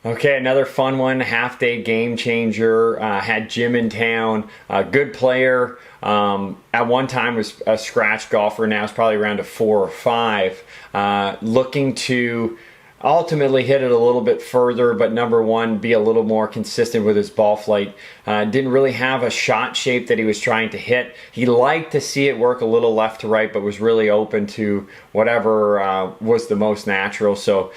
Okay, another fun one, half day game changer. Had Jim in town, good player. At one time was a scratch golfer. Now it's probably around a 4 or 5. Looking to ultimately hit it a little bit further, but number one, be a little more consistent with his ball flight. Didn't really have a shot shape that he was trying to hit. He liked to see it work a little left to right, but was really open to whatever was the most natural. So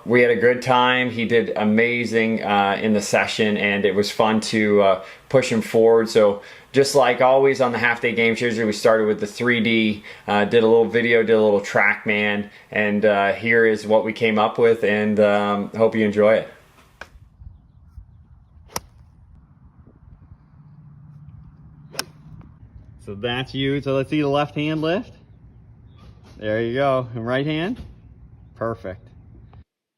we had a good time. He did amazing in the session, and it was fun to push him forward. So just like always on the half day game changer, we started with the 3D, did a little video, did a little TrackMan, and here is what we came up with, and hope you enjoy it. So that's you. So let's see the left hand lift. There you go. And right hand. Perfect.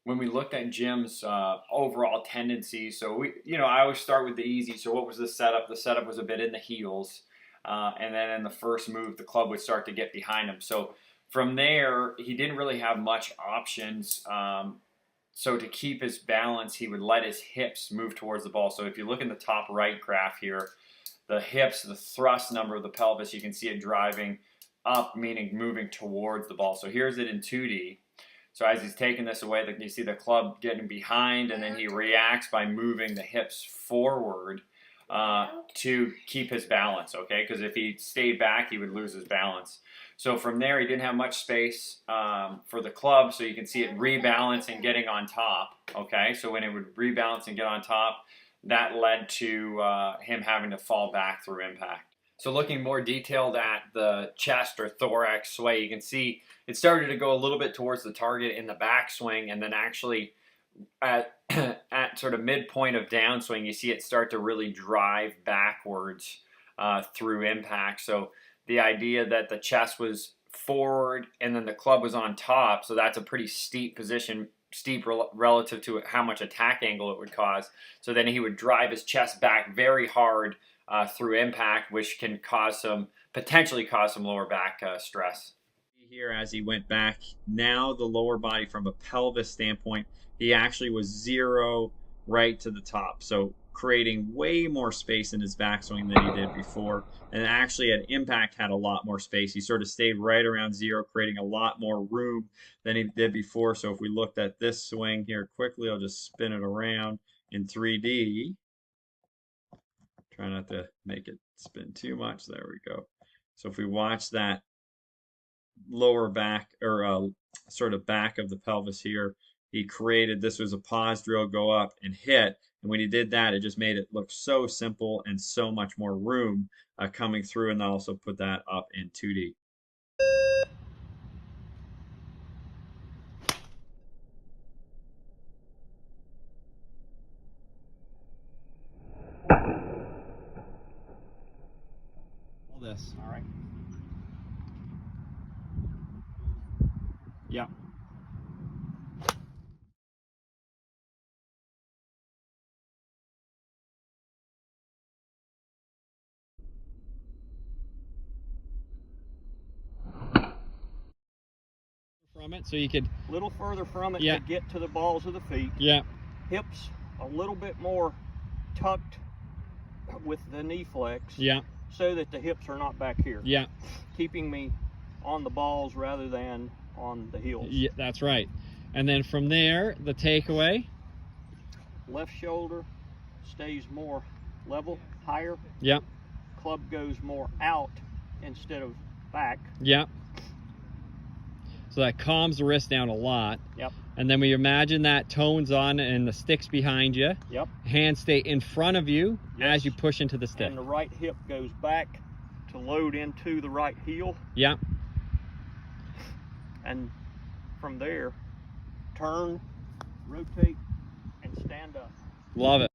When we looked at Jim's overall tendencies, so I always start with the easy. So what was the setup? The setup was a bit in the heels, and then in the first move, the club would start to get behind him. So from there, he didn't really have much options. So to keep his balance, he would let his hips move towards the ball. So if you look in the top right graph here, the hips, the thrust number of the pelvis, you can see it driving up, meaning moving towards the ball. So here's it in 2D. So as he's taking this away, you see the club getting behind, and then he reacts by moving the hips forward to keep his balance, okay? Because if he stayed back, he would lose his balance. So from there, he didn't have much space for the club, so you can see it rebalance and getting on top, okay? So when it would rebalance and get on top, that led to him having to fall back through impact. So looking more detailed at the chest or thorax sway, you can see it started to go a little bit towards the target in the backswing, and then actually at sort of midpoint of downswing, you see it start to really drive backwards through impact. So the idea that the chest was forward and then the club was on top, so that's a pretty steep position, relative to how much attack angle it would cause. So then he would drive his chest back very hard through impact, which can potentially cause some lower back stress. Here, as he went back, now the lower body from a pelvis standpoint, he actually was 0 right to the top. So creating way more space in his backswing than he did before. And actually at impact had a lot more space. He sort of stayed right around 0, creating a lot more room than he did before. So if we looked at this swing here quickly, I'll just spin it around in 3D. Try not to make it spin too much. There we go. So if we watch that lower back or sort of back of the pelvis here, he created, this was a pause drill, go up and hit. And when he did that, it just made it look so simple and so much more room coming through. And I'll also put that up in 2D. All this. All right. Yeah. From it, so you could a little further from it, yeah, to get to the balls of the feet. Yeah. Hips a little bit more tucked with the knee flex. Yeah. So that the hips are not back here. Yeah. Keeping me on the balls rather than on the heels. Yeah, that's right. And then from there, the takeaway. Left shoulder stays more level, higher. Yep. Club goes more out instead of back. Yep. So that calms the wrist down a lot. Yep. And then we imagine that tones on and the stick's behind you. Yep. Hands stay in front of you, yes, as you push into the stick. And the right hip goes back to load into the right heel. Yep. And from there, turn, rotate, and stand up. Love it.